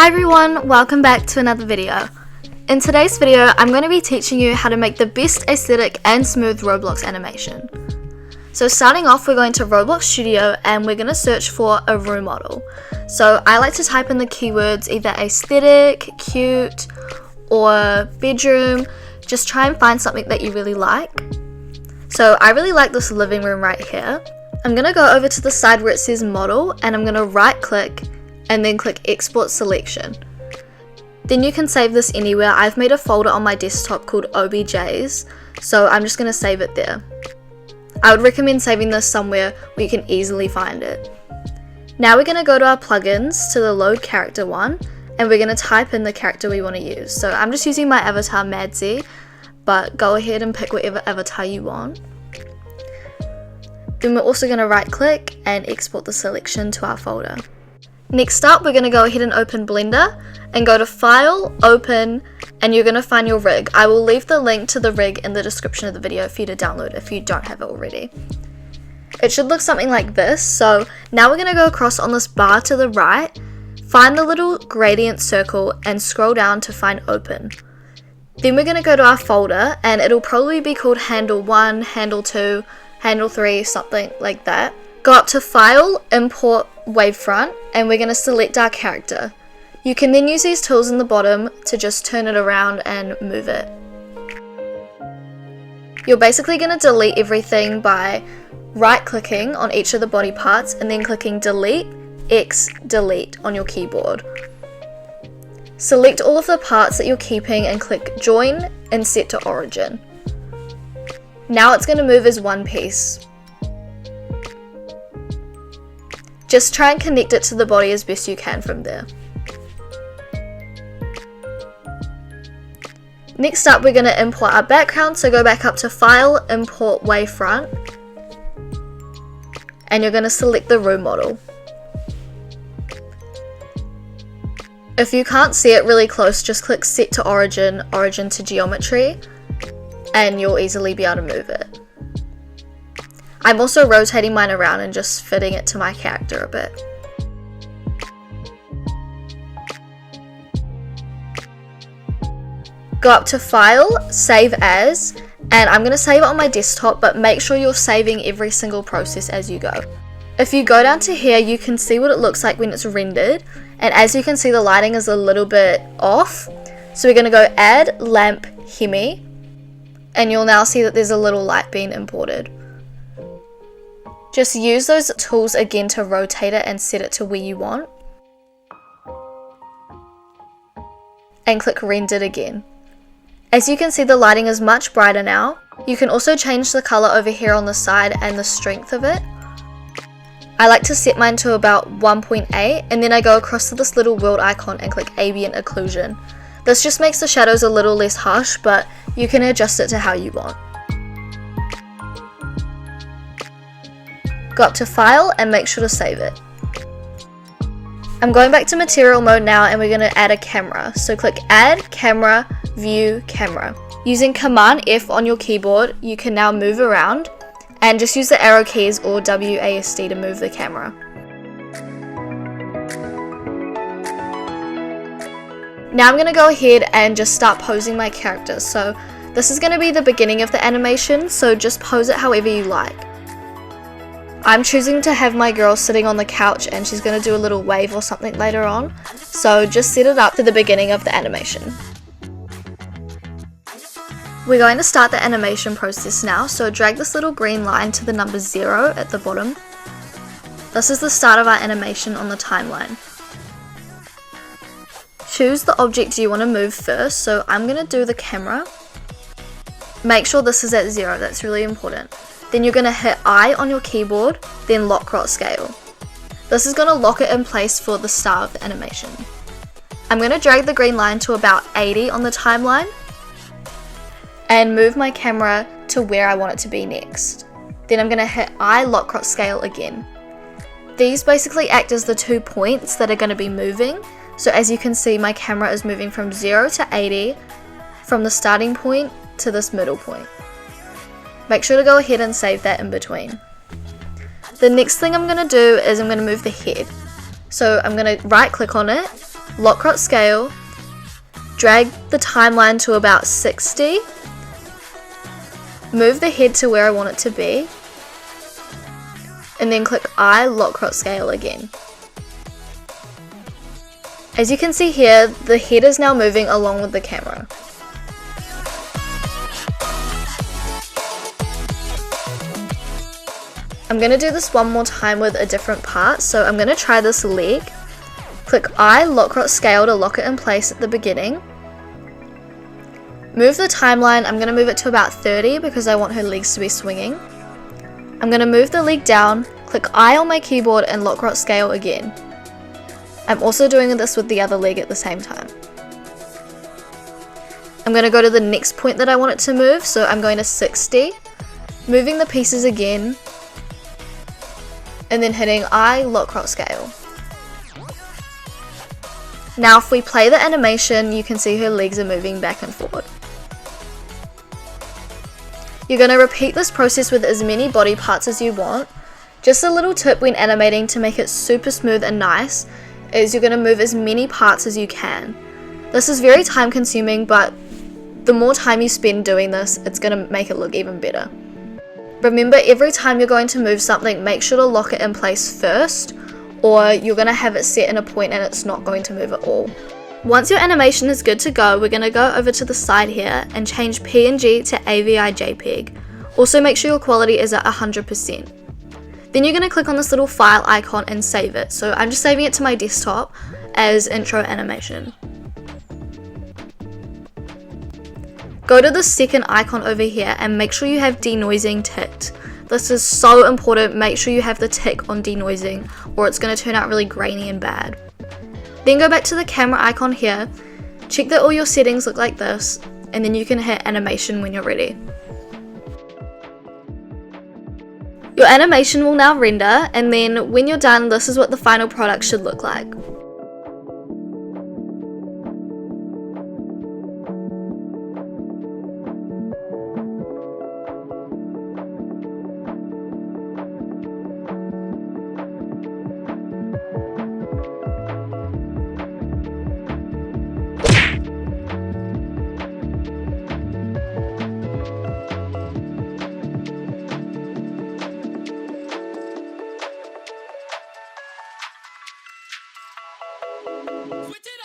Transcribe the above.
Hi everyone, welcome back to another video. In today's video, I'm going to be teaching you how to make the best aesthetic and smooth Roblox animation. So starting off, we're going to Roblox Studio and we're going to search for a room model. So I like to type in the keywords either aesthetic, cute, or bedroom. Just try and find something that you really like. So I really like this living room right here. I'm going to go over to the side where it says model and I'm going to right click and then click export selection. Then you can save this anywhere. I've made a folder on my desktop called OBJs, so I'm just going to save it there. I would recommend saving this somewhere where you can easily find it. Now we're going to go to our plugins to the load character one and we're going to type in the character we want to use. So I'm just using my avatar Mxddsie, but go ahead and pick whatever avatar you want. Then we're also going to right click and export the selection to our folder. Next up, we're going to go ahead and open Blender and go to File, Open, and you're going to find your rig. I will leave the link to the rig in the description of the video for you to download if you don't have it already. It should look something like this. So now we're going to go across on this bar to the right, find the little gradient circle and scroll down to find Open. Then we're going to go to our folder and it'll probably be called Handle 1, Handle 2, Handle 3, something like that. Go up to File, Import Wavefront, and we're going to select our character. You can then use these tools in the bottom to just turn it around and move it. You're basically going to delete everything by right clicking on each of the body parts and then clicking Delete, X, Delete on your keyboard. Select all of the parts that you're keeping and click Join and set to Origin. Now it's going to move as one piece. Just try and connect it to the body as best you can from there. Next up, we're going to import our background, so go back up to File, Import Wavefront, and you're going to select the room model. If you can't see it really close, just click Set to Origin, Origin to Geometry, and you'll easily be able to move it. I'm also rotating mine around and just fitting it to my character a bit. Go up to File, Save As, and I'm going to save it on my desktop, but make sure you're saving every single process as you go. If you go down to here, you can see what it looks like when it's rendered, and as you can see the lighting is a little bit off, so we're going to go Add Lamp Hemi, and you'll now see that there's a little light being imported. Just use those tools again to rotate it and set it to where you want. And click Rendered again. As you can see, the lighting is much brighter now. You can also change the color over here on the side and the strength of it. I like to set mine to about 1.8 and then I go across to this little world icon and click Ambient Occlusion. This just makes the shadows a little less harsh, but you can adjust it to how you want. Go up to File and make sure to save it. I'm going back to material mode now and we're going to add a camera. So click Add Camera, View Camera. Using Command F on your keyboard, you can now move around and just use the arrow keys or WASD to move the camera. Now I'm going to go ahead and just start posing my character. So this is going to be the beginning of the animation, so just pose it however you like. I'm choosing to have my girl sitting on the couch and she's going to do a little wave or something later on, so just set it up to the beginning of the animation. We're going to start the animation process now, so drag this little green line to the number 0 at the bottom. This is the start of our animation on the timeline. Choose the object you want to move first, so I'm going to do the camera. Make sure this is at 0, that's really important. Then you're going to hit I on your keyboard, then lock rot scale. This is going to lock it in place for the start of the animation. I'm going to drag the green line to about 80 on the timeline and move my camera to where I want it to be next. Then I'm going to hit I lock rot scale again. These basically act as the 2 points that are going to be moving. So as you can see, my camera is moving from 0 to 80 from the starting point to this middle point. Make sure to go ahead and save that in between. The next thing I'm going to do is I'm going to move the head. So I'm going to right click on it, lock scale, drag the timeline to about 60, move the head to where I want it to be, and then click I, lock scale again. As you can see here, the head is now moving along with the camera. I'm going to do this one more time with a different part, so I'm going to try this leg. Click I, lock scale to lock it in place at the beginning. Move the timeline, I'm going to move it to about 30 because I want her legs to be swinging. I'm going to move the leg down, click I on my keyboard and lock scale again. I'm also doing this with the other leg at the same time. I'm going to go to the next point that I want it to move, so I'm going to 60, moving the pieces again, and then hitting I, lock scale. Now if we play the animation, you can see her legs are moving back and forward. You're going to repeat this process with as many body parts as you want. Just a little tip when animating to make it super smooth and nice is you're going to move as many parts as you can. This is very time consuming, but the more time you spend doing this, it's going to make it look even better. Remember, every time you're going to move something, make sure to lock it in place first, or you're going to have it set in a point and it's not going to move at all. Once your animation is good to go, we're going to go over to the side here and change PNG to AVI JPEG. Also make sure your quality is at 100%. Then you're going to click on this little file icon and save it. So I'm just saving it to my desktop as intro animation. Go to the second icon over here and make sure you have denoising ticked. This is so important, make sure you have the tick on denoising or it's going to turn out really grainy and bad. Then go back to the camera icon here, check that all your settings look like this, and then you can hit animation when you're ready. Your animation will now render, and then when you're done, this is what the final product should look like. Switch it